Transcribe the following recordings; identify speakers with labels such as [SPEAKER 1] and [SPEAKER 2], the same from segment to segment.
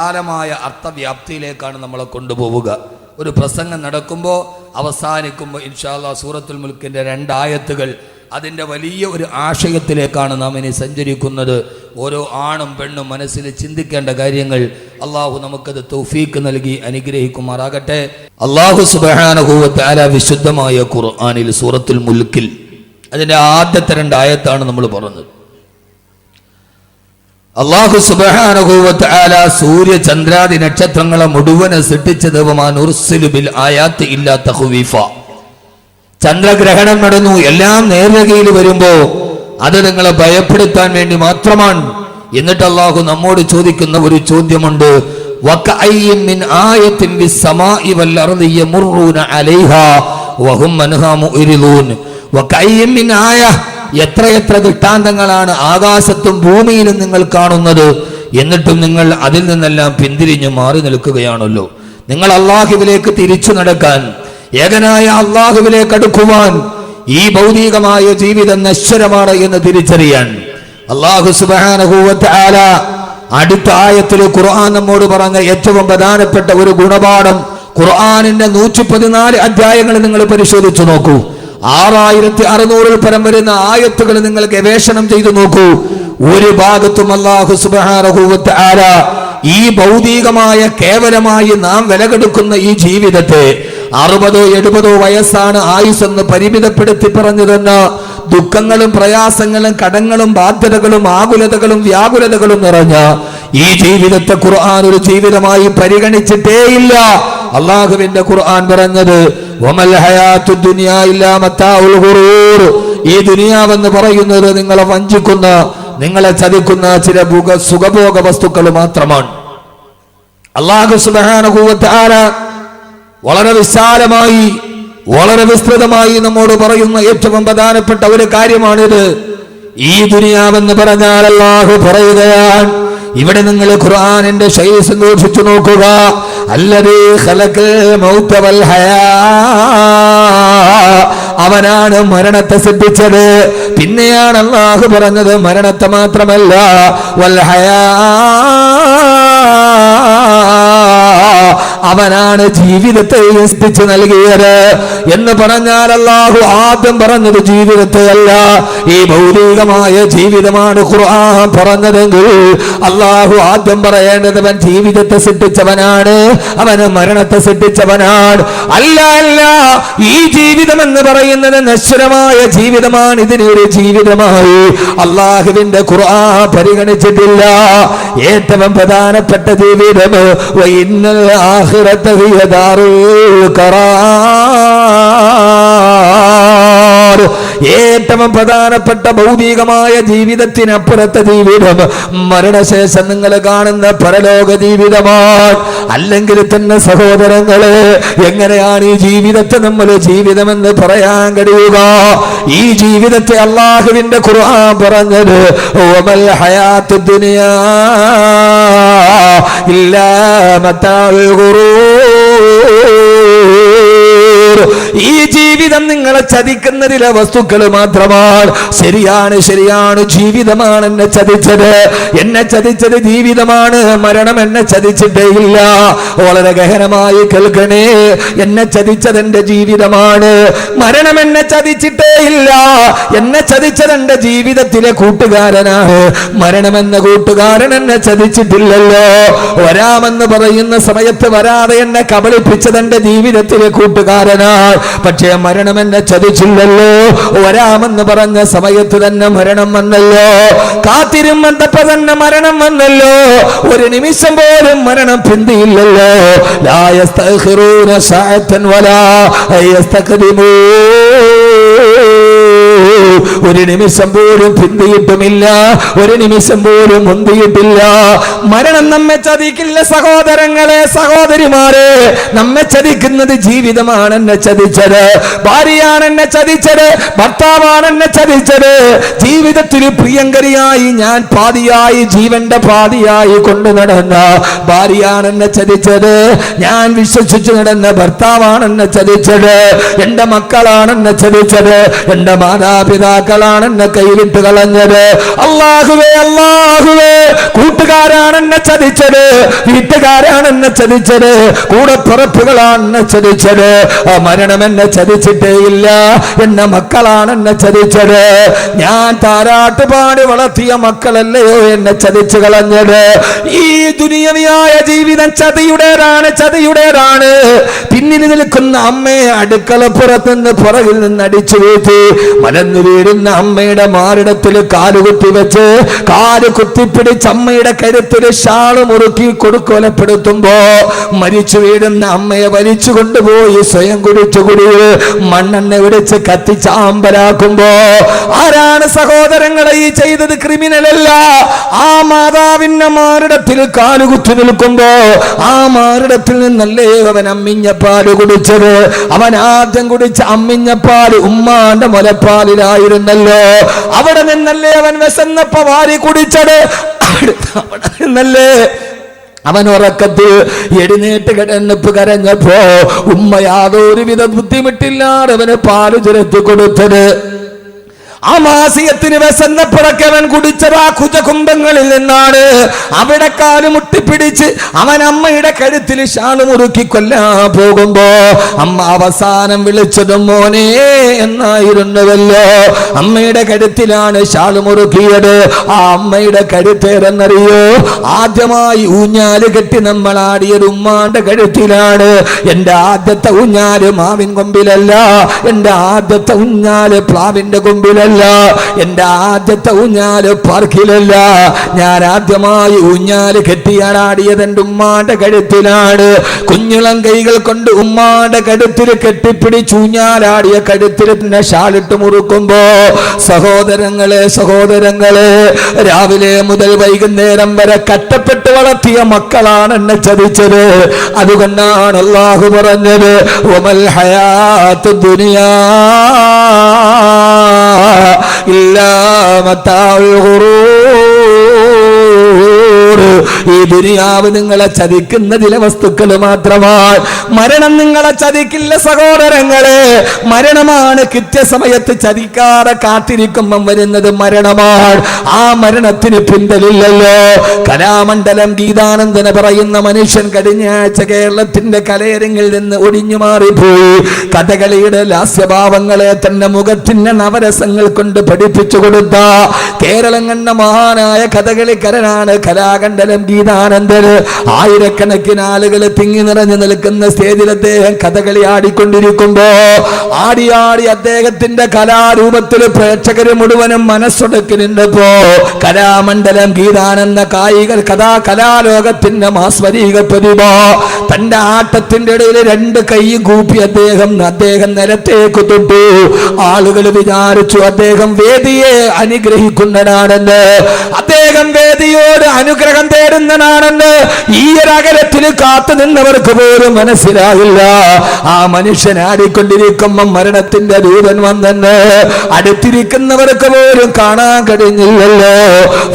[SPEAKER 1] വിശാലമായ അർത്ഥവ്യാപ്തിയിലേക്കാണ് നമ്മളെ കൊണ്ടുപോവുക. ഒരു പ്രസംഗം നടക്കുമ്പോൾ അവസാനിക്കുമ്പോൾ ഇൻഷാ അല്ലാഹ് സൂറത്തുൽ മുൽക്കിൻ്റെ 2 ആയത്തുകൾ അതിൻ്റെ വലിയ ഒരു ആശയത്തിലേക്കാണ് നാം ഇനി സഞ്ചരിക്കുന്നത്. ഓരോ ആണും പെണ്ണും മനസ്സിൽ ചിന്തിക്കേണ്ട കാര്യങ്ങൾ അള്ളാഹു നമുക്കത് തൗഫീക്ക് നൽകി അനുഗ്രഹിക്കുമാറാകട്ടെ. അള്ളാഹു സുബ്ഹാനഹു വ തആല വിശുദ്ധമായ ഖുർആനിൽ സൂറത്തുൽ മുൽക്കിൽ അതിൻ്റെ ആദ്യത്തെ 2 ആയത്താണ് നമ്മൾ പറഞ്ഞത്. അല്ലാഹു സുബ്ഹാനഹു വ തആല സൂര്യ ചന്ദ്രാദി നക്ഷത്രങ്ങളെ മുഴുവൻ സൃഷ്ടിച്ചത് വമാനുർസിലു ബിൽ ആയാത്തി ഇല്ലാ തഖ്വീഫ. ചന്ദ്രഗ്രഹണം നടന്നു, എല്ലാം നേർരേഖയിൽ വരുമ്പോ അത് നിങ്ങളെ ഭയപ്പെടുത്താൻ വേണ്ടി മാത്രമാണ്. എന്നിട്ട് അല്ലാഹു നമ്മോട് ചോദിക്കുന്ന ഒരു ചോദ്യമുണ്ട്. വകഅയ്യിൻ മിൻ ആയത്തിൻ ഫിസ്സമാഇ വൽ അർളി യമുറൂന അലൈഹാ വഹും അൻഹാ മുഅ്രിദൂൻ. വകഅയ്യിൻ മിൻ ആയ, എത്രയെത്ര ദൃഷ്ടാന്തങ്ങളാണ് ആകാശത്തും ഭൂമിയിലും നിങ്ങൾ കാണുന്നത്, എന്നിട്ടും നിങ്ങൾ അതിൽ നിന്നെല്ലാം പിന്തിരിഞ്ഞു മാറി നിൽക്കുകയാണല്ലോ. നിങ്ങൾ അള്ളാഹുവിലേക്ക് തിരിച്ചു നടക്കാൻ, ഏകനായ അള്ളാഹുവിലേക്ക് അടുക്കുവാൻ ഈ ഭൗതികമായ ജീവിതം നശ്വരമാണ് എന്ന് തിരിച്ചറിയാൻ അള്ളാഹു സുബ്ഹാനഹു വ തആല അടുത്ത ആയത്തിൽ ഖുർആൻ നമ്മോട് പറഞ്ഞ ഏറ്റവും പ്രധാനപ്പെട്ട ഒരു ഗുണപാഠം. ഖുർആനിന്റെ 114 അധ്യായങ്ങൾ നിങ്ങൾ പരിശോധിച്ചു നോക്കൂ. 6600 പരം വരുന്ന ആയത്തുകൾ നിങ്ങൾ ഗവേഷണം ചെയ്തു നോക്കൂ. ഒരു ഭാഗത്തും അല്ലാഹു സുബ്ഹാനഹു വ തആല ഈ ഭൗതികമായ കേവലമായി നാം വിലകെടുക്കുന്ന ഈ ജീവിതത്തെ 60-70 വയസ്സാണ് ആയുസ്സെന്ന് പരിമിതപ്പെടുത്തി പറഞ്ഞു തന്നെ ദുഃഖങ്ങളും പ്രയാസങ്ങളും കടങ്ങളും ബാധ്യതകളും ആകുലതകളും വ്യാകുലതകളും നിറഞ്ഞ ഈ ജീവിതത്തെ ഖുർആൻ ഒരു ജീവിതമായി പരിഗണിച്ചിട്ടേയില്ല. അള്ളാഹുവിന്റെ ഖുർആൻ പറഞ്ഞത് വമൽ ഹയാത്തു ദുനിയാ ഇല്ലാ മതാഉൽ ഗുറൂർ. ഈ ദുനിയാവെന്ന് പറയുന്നത് നിങ്ങളെ വഞ്ചിക്കുന്ന, നിങ്ങളെ ചതിക്കുന്ന ചില സുഖഭോഗ വസ്തുക്കൾ മാത്രമാണ്. അല്ലാഹു സുബ്ഹാനഹു വ തആല വളരെ വിശാലമായി വളരെ വിസ്തൃതമായി നമ്മോട് പറയുന്ന ഏറ്റവും പ്രധാനപ്പെട്ട ഒരു കാര്യമാണിത്. ഈ ദുനിയാവെന്ന് പറഞ്ഞാൽ അല്ലാഹു പറയുകയാണ്, ഇവിടെ നിങ്ങൾ ഖുർആനിന്റെ ശൈലി സൂക്ഷിച്ചു നോക്കുക. അല്ലദീ ഖലഖൽ മൗത വൽ ഹയാ, അവനാണ് മരണത്തെ സൃഷ്ടിച്ചത്. പിന്നെയാണ് അല്ലാഹു പറഞ്ഞത് മരണത്തെ മാത്രമല്ല വൽ ഹയാ, അവനാണ് ജീവിതത്തെ സൃഷ്ടിച്ചു നൽകിയത് എന്ന് പറഞ്ഞാൽ അല്ലാഹു ആദ്യം പറഞ്ഞത് ജീവിതത്തെ അല്ല, ഈ ഭൗതികമായ ജീവിതമാണ് ഖുർആൻ പറഞ്ഞതെങ്കിൽ അല്ലാഹു ആദ്യം പറയേണ്ടത് അവൻ ജീവിതത്തെ സൃഷ്ടിച്ചവനാണ്, അവന് മരണത്തെ സൃഷ്ടിച്ചവനാണ്. അല്ല അല്ല, ഈ ജീവിതം എന്ന് പറയുന്നത് നശ്വരമായ ജീവിതമാണ്. ഇതിനൊരു ജീവിതമായി അല്ലാഹുവിന്റെ ഖുർആൻ പരിഗണിച്ചിട്ടില്ല. ഏറ്റവും പ്രധാനപ്പെട്ട ജീവിതം വഇന്നൽ ആഖിറത ഹിയ ദാറുൽ ഖറാർ. ഏറ്റവും പ്രധാനപ്പെട്ട ഭൗതികമായ ജീവിതത്തിനപ്പുറത്തെ ജീവിതം മരണശേഷം നിങ്ങൾ കാണുന്ന പരലോക ജീവിതമാണ്. അല്ലെങ്കിൽ തന്നെ സഹോദരങ്ങളെ, എങ്ങനെയാണ് ഈ ജീവിതത്തെ നമ്മൾ ജീവിതമെന്ന് പറയാൻ കഴിയുക? ഈ ജീവിതത്തെ അല്ലാഹുവിന്റെ ഖുർആൻ പറഞ്ഞത് വമൽ ഹയാത്തു ദുനിയാ ഇല്ലാ മതാഉൽ ഗുറൂർ. ഈ ജീവിതം നിങ്ങളെ ചതിക്കുന്നതിലെ വസ്തുക്കൾ മാത്രമാണ്. ശരിയാണ്, ശരിയാണ്, ജീവിതമാണ് എന്നെ ചതിച്ചത്. എന്നെ ചതിച്ചത് ജീവിതമാണ്, മരണം എന്നെ ചതിച്ചിട്ടേ ഇല്ല. വളരെ ഗഹനമായി കേൾക്കണേ, എന്നെ ചതിച്ചത് എന്റെ ജീവിതമാണ്, മരണം എന്നെ ചതിച്ചിട്ടേ ഇല്ല. എന്നെ ചതിച്ചത് എന്റെ ജീവിതത്തിലെ കൂട്ടുകാരനാണ്, മരണമെന്ന കൂട്ടുകാരൻ എന്നെ ചതിച്ചിട്ടില്ലല്ലോ. വരാമെന്ന് പറയുന്ന സമയത്ത് വരാതെ എന്നെ കബളിപ്പിച്ചത് എന്റെ ജീവിതത്തിലെ കൂട്ടുകാരനാണ്, പക്ഷേ മരണം എന്നെ ചതിച്ചില്ലല്ലോ. വരാമെന്ന് പറഞ്ഞ സമയത്ത് തന്നെ മരണം വന്നല്ലോ, കാത്തിരുന്നപ്പോ തന്നെ മരണം വന്നല്ലോ. ഒരു നിമിഷം പോലും മരണം പിന്തിയില്ലല്ലോ. ലാ യസ്തഖിറൂന സഅതൻ വലാ യസ്തഖദിമൂൻ. ഒരു നിമിഷം പോലും പിന്തിയിട്ടുമില്ല, ഒരു നിമിഷം പോലും മുന്തിയിട്ടില്ല. മരണം നമ്മെ ചതിക്കില്ല സഹോദരങ്ങളെ, സഹോദരിമാരെ. നമ്മെ ചതിക്കുന്നത് ജീവിതമാണ് എന്നെ ചതിച്ചത്, ഭാര്യയാണ് എന്നെ ചതിച്ചത്, ഭർത്താവാണ് എന്നെ ചതിച്ചത്. ജീവിതത്തിൽ പ്രിയങ്കരിയായി ഞാൻ പാതിയായി, ജീവന്റെ പാതിയായി കൊണ്ടു നടന്ന ഭാര്യയാണ് എന്നെ ചതിച്ചത്. ഞാൻ വിശ്വസിച്ചു നടന്ന ഭർത്താവാണ് എന്നെ ചതിച്ചത്. എന്റെ മക്കളാണ് എന്നെ ചതിച്ചത്. എന്റെ മാതാപിതാ മാതാപിതാക്കളാണ് എന്നെ കൈവിട്ട് കളഞ്ഞത്. അല്ലാഹുവേ അല്ലാഹുവേ, കൂട്ടുകാരാണ് എന്നെ ചതിച്ചത്, വീട്ടുകാരാണ് എന്നെ ചതിച്ചത്, കൂടപ്പിറപ്പുകളാണ് എന്നെ ചതിച്ചത്. മരണം എന്നെ ചതിച്ചിട്ടേ ഇല്ല, എന്നെ മക്കളാണ് എന്നെ ചതിച്ചത്. ഞാൻ താരാട്ടുപാടി വളർത്തിയ മക്കളല്ലയോ എന്നെ ചതിച്ചു കളഞ്ഞത്. ഈ ദുനിയവിയായ ജീവിതം ചതിയുടേതാണ്. പിന്നിൽ നിൽക്കുന്ന അമ്മയെ അടുക്കളപ്പുറത്ത് നിന്ന് പുറകിൽ നിന്ന് അടിച്ചു വീഴ്ത്തി മലന്നു വീഴുന്ന അമ്മയുടെ മാറിടത്തിൽ കാലുകുത്തി വെച്ച് കാല് കുത്തിപ്പിടിച്ച് അമ്മയുടെ കരുത്തിൽ ഷാള് മുറുക്കി കൊടുക്കൊലപ്പെടുത്തുമ്പോ മരിച്ചു വീഴുന്ന അമ്മയെ വലിച്ചു കൊണ്ടുപോയി സ്വയം കുടിച്ചു കുടിയിൽ മണ്ണെണ്ണ വിടിച്ച് കത്തിച്ചാമ്പലാക്കുമ്പോ ആരാണ് സഹോദരങ്ങളെ ഈ ചെയ്തത്? ക്രിമിനലല്ല. ആ മാതാവിന്റെ മാറിടത്തിൽ കാലുകുത്തി നിൽക്കുമ്പോ ആ മാറിടത്തിൽ നിന്നല്ലേ അവൻ അമ്മിഞ്ഞപ്പാല് കുടിച്ചത്. അവൻ ആദ്യം കുടിച്ച അമ്മിഞ്ഞപ്പാല് ഉമ്മാന്റെ മുലപ്പാലിലായിരുന്നല്ലോ. അവിടെ നിന്നല്ലേ അവൻ വിശന്നപ്പോ വാരി കുടിച്ചത്. അവിടെ നിന്നല്ലേ അവൻ ഉറക്കത്ത് എഴുന്നേറ്റ് കിടന്നപ്പ് കരഞ്ഞപ്പോ ഉമ്മ യാതൊരുവിധ ബുദ്ധിമുട്ടില്ലാതെ അവന് പാല് ചുരത്തി കൊടുത്തത്. ആ മാസിയത്തിന് വിശന്നപ്പോഴൊക്കെ അവൻ കുടിച്ചത് ആ കുജകുംഭങ്ങളിൽ നിന്നാണ്. അവിടെ കാല് മുട്ടിപ്പിടിച്ച് അവൻ അമ്മയുടെ കഴുത്തിൽ ഷാള് മുറുക്കി കൊല്ലാൻ പോകുമ്പോ അമ്മ അവസാനം വിളിച്ചതും മോനെ എന്നായിരുന്നുവല്ലോ. അമ്മയുടെ കഴുത്തിലാണ് ഷാള് മുറുക്കിയത്. ആ അമ്മയുടെ കഴുത്തേരെന്നറിയോ? ആദ്യമായി ഊഞ്ഞാല് കെട്ടി നമ്മൾ ആടിയത് ഉമ്മാന്റെ കഴുത്തിലാണ്. എന്റെ ആദ്യത്തെ ഊഞ്ഞാല് മാവിൻ കൊമ്പിലല്ല, എന്റെ ആദ്യത്തെ ഊഞ്ഞാല് പ്ലാവിന്റെ കൊമ്പിലല്ല, എന്റെ ആദ്യത്തെ ഊഞ്ഞാല് പാർക്കിലല്ല. ഞാൻ ആദ്യമായി ഊഞ്ഞാല് കെട്ടിയാടാടിയത് എന്റെ ഉമ്മാന്റെ കഴുത്തിലാണ്. കുഞ്ഞിളം കൈകൾ കൊണ്ട് ഉമ്മാന്റെ കഴുത്തിൽ കെട്ടിപ്പിടിച്ച് ഊഞ്ഞാലാടിയ കഴുത്തിൽ തന്നെ ഷാളിട്ട് മുറുക്കുമ്പോ സഹോദരങ്ങളെ രാവിലെ മുതൽ വൈകുന്നേരം വരെ കഷ്ടപ്പെട്ട് വളർത്തിയ മക്കളാണ് എന്നെ ചതിച്ചത്. അതുകൊണ്ടാണ് അല്ലാഹു പറഞ്ഞത് വമൽ ഹയാത്തു ദുനിയാ ഇല്ലാ മതാഉൽ ഖുറൂർ. ഈ ദുനിയാവ് നിങ്ങളെ ചതിക്കുന്ന ചില വസ്തുക്കൾ മാത്രമാണ്. മരണം നിങ്ങളെ ചതിക്കില്ല സഹോദരങ്ങളെ. മരണമാണ് കൃത്യസമയത്ത് ചതിക്കാതെ കാത്തിരിക്കുമ്പം വരുന്നത് മരണമാണ്. ആ മരണത്തിന് പിന്തലില്ലല്ലോ. കലാമണ്ഡലം ഗീതാനന്ദന പറയുന്ന മനുഷ്യൻ കഴിഞ്ഞ ആഴ്ച കേരളത്തിന്റെ കലയരങ്ങിൽ നിന്ന് ഒഴിഞ്ഞു മാറിപ്പോയി. കഥകളിയുടെ ലാസ്യഭാവങ്ങളെ തന്നെ മുഖത്തിന്റെ നവരസങ്ങൾ കൊണ്ട് പഠിപ്പിച്ചു കൊടുത്ത കേരളം കണ്ട മഹാനായ കഥകളിക്കാരനാണ് കലാമണ്ഡലം ഗീതാനന്ദന്. ആയിരക്കണക്കിന് ആളുകൾ തിങ്ങി നിറഞ്ഞു നിൽക്കുന്ന സ്റ്റേജിൽ അദ്ദേഹം കഥകളി ആടിക്കൊണ്ടിരിക്കുമ്പോ ആടി അദ്ദേഹത്തിന്റെ കലാരൂപത്തിൽ പ്രേക്ഷകര് മുഴുവനും മനസ്സൊടുക്കി നിന്നപ്പോ കലാമണ്ഡലം ഗീതാനന്ദ കലാലോകത്തിന്റെ മാസ്മരീക പ്രതിഭ തന്റെ ആട്ടത്തിന്റെ ഇടയിൽ രണ്ട് കൈ കൂപ്പി അദ്ദേഹം നിലത്തേക്ക് തൊട്ടു. ആളുകൾ വിചാരിച്ചു അദ്ദേഹം വേദിയെ അനുഗ്രഹിക്കുന്നതാണെന്ന്, അദ്ദേഹം വേദിയോട് അനുഗ്രഹം തേടുന്നതാണെന്ന്. ഈ ഒരു അകലത്തിൽ കാത്തു നിന്നവർക്ക് പോലും മനസ്സിലായില്ല. ആ മനുഷ്യൻ ആടിക്കൊണ്ടിരിക്കുമ്പോ മരണത്തിന്റെ ദൂതൻ വന്നെന്ന് അടുത്തിരിക്കുന്നവർക്ക് പോലും കാണാൻ കഴിഞ്ഞില്ലല്ലോ.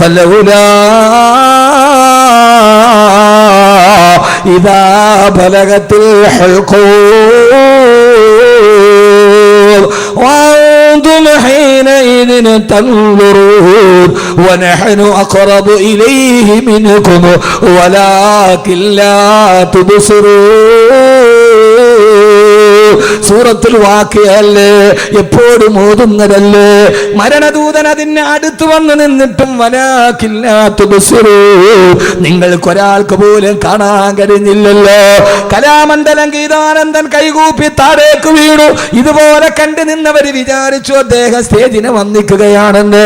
[SPEAKER 1] ഫലൗലാ ഇദാ ബലഗത്തിൽ ഹൽഖൂർ വഅൻതും ഹീനഇദിൻ തൻദുറൂൻ വനഹ്നു അഖറബു ഇലൈഹി മിൻകും വലാകിൻ ലാ തുബ്സിറൂൻ. സൂറത്തുൽ വാഖിഅല്ലേ എപ്പോഴും ഓതുന്നതല്ലേ. മരണദൂതൻ അതിന് അടുത്ത് വന്ന് നിന്നിട്ടും വലാകിൻ ലാ തുബ്സിറൂൻ, നിങ്ങൾക്കൊരാൾക്ക് പോലും കാണാൻ കഴിഞ്ഞില്ലല്ലോ. കലാമണ്ഡലം ഗീതാനന്ദൻ കൈകൂപ്പി താഴേക്ക് വീണു. ഇതുപോലെ കണ്ടു നിന്നവര് വിചാരിച്ചു അദ്ദേഹം സ്റ്റേജിനെ വന്നിക്കുകയാണെന്ന്.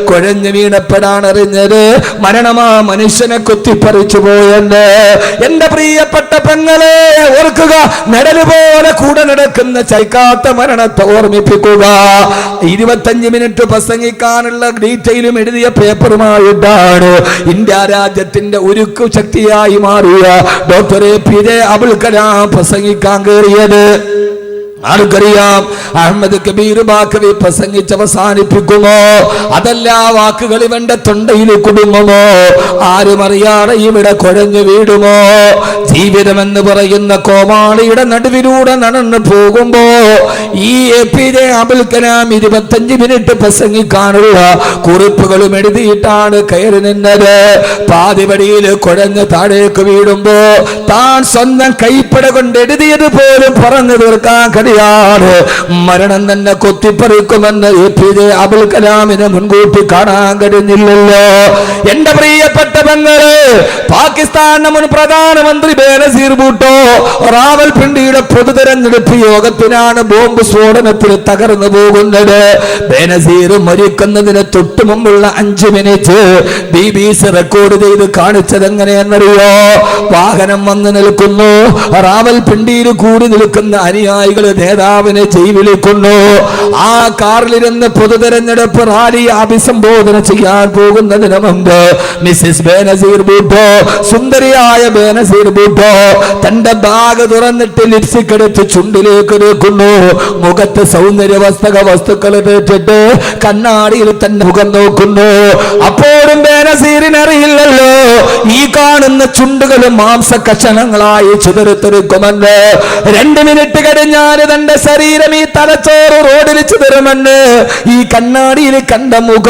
[SPEAKER 1] കുഴഞ്ഞു വീണപ്പെടാണ് അറിഞ്ഞത് മരണമാ മനുഷ്യനെ കുത്തിപ്പറിച്ചു പോയെന്ന്. എന്റെ പ്രിയപ്പെട്ട പെങ്ങളെ ഓർക്കുക, നിഴല് പോലെ കൂടെ നടക്കുന്ന ചൈക്കാത്ത മരണത്തെ ഓർമ്മിപ്പിക്കുക. 25 മിനിറ്റ് പ്രസംഗിക്കാനുള്ള ഡീറ്റെയിലും എഴുതിയ പേപ്പറുമായിട്ടാണ് ഇന്ത്യ രാജ്യത്തിന്റെ ഉരുക്കു ശക്തിയായി മാറിയ ഡോക്ടർ APJ അബ്ദുൽ കലാം പ്രസംഗിക്കാൻ കയറിയത്. ആർക്കറിയാം അഹമ്മദ് കബീർ ബാക്കവി പ്രസംഗിച്ച് അവസാനിപ്പിക്കുമോ, അതല്ല വാക്കുകൾ ഇവന്റെ തൊണ്ടയിൽ കുടുങ്ങുമോ, ആരും അറിയാതെ ഇവിടെ കുഴഞ്ഞു വീടുമോ? ജീവിതമെന്ന് പറയുന്ന കോമാളിയുടെ നടുവിലൂടെ നടന്നു പോകുമ്പോ ഈ APJ അബ്ദുൽ കലാം 25 മിനിറ്റ് പ്രസംഗിക്കാനുള്ള കുറിപ്പുകളും എഴുതിയിട്ടാണ് കയറി നിന്നത്. പാതിവടിയിൽ കുഴഞ്ഞ് താഴേക്ക് വീടുമ്പോ താൻ സ്വന്തം കൈപ്പട കൊണ്ട് എഴുതിയത് പോലും പറഞ്ഞു തീർക്കാൻ കഴിയാതെ മരണം തന്നെ കൊത്തിപ്പറിക്കുമെന്ന് APJ അബ്ദുൽ കലാമിനെ മുൻകൂട്ടി കാണാൻ കഴിഞ്ഞില്ലല്ലോ. എന്റെ പ്രിയപ്പെട്ട പെങ്ങള്, പാകിസ്ഥാന്റെ മുൻ പ്രധാനമന്ത്രി ബേനസീർ ഭൂട്ടോ റാവൽപിണ്ടിയുടെ പൊതു തെരഞ്ഞെടുപ്പ് യോഗത്തിനാണ് ബോംബ് സ്ഫോടനത്തിൽ തകർന്നു പോകുന്നത്. ബേനസീർ മരിക്കുന്നതിന് തൊട്ടു മുമ്പുള്ള 5 മിനിറ്റ് BBC റെക്കോർഡ് ചെയ്ത് കാണിച്ചത് എങ്ങനെയെന്നറിയോ? വാഹനം വന്ന് നിൽക്കുന്നു, റാവൽപിണ്ടിയിൽ കൂടി നിൽക്കുന്ന അനുയായികൾ നേതാവിനെ വിളിക്കുന്നു. ആ കാറിലിരുന്ന് പൊതു തെരഞ്ഞെടുപ്പ് റാലി അഭിസംബോധന ചെയ്യാൻ പോകുന്നതിന് മുമ്പ് മിസ്സിസ് ബേനസീർ ഭൂട്ടോ, സുന്ദരിയായ ബേനസീർ ഭൂട്ടോ തന്റെ ബാഗ് തുറന്നിട്ട് ലിപ്സ്റ്റിക് എടുത്ത് ചുണ്ടിലേക്ക് വെക്കുന്നു. മുഖത്ത് സൗന്ദര്യവസ്തക വസ്തുക്കൾ തേച്ചിട്ട് കണ്ണാടിയിൽ തന്നെ മുഖം നോക്കുന്നു. അപ്പോഴും ബേനസീറിനറിയില്ലല്ലോ ഈ കാണുന്ന ചുണ്ടുകളും മാംസ കഷണങ്ങളായി ചിതറിത്തെറിക്കുമെന്ന്. 2 മിനിറ്റ് കഴിഞ്ഞാൽ തന്റെ ശരീരം ഈ തലച്ചോറ് റോഡിൽ ചിതറുമെന്ന് ഈ കണ്ണാടിയിൽ കണ്ട മുഖം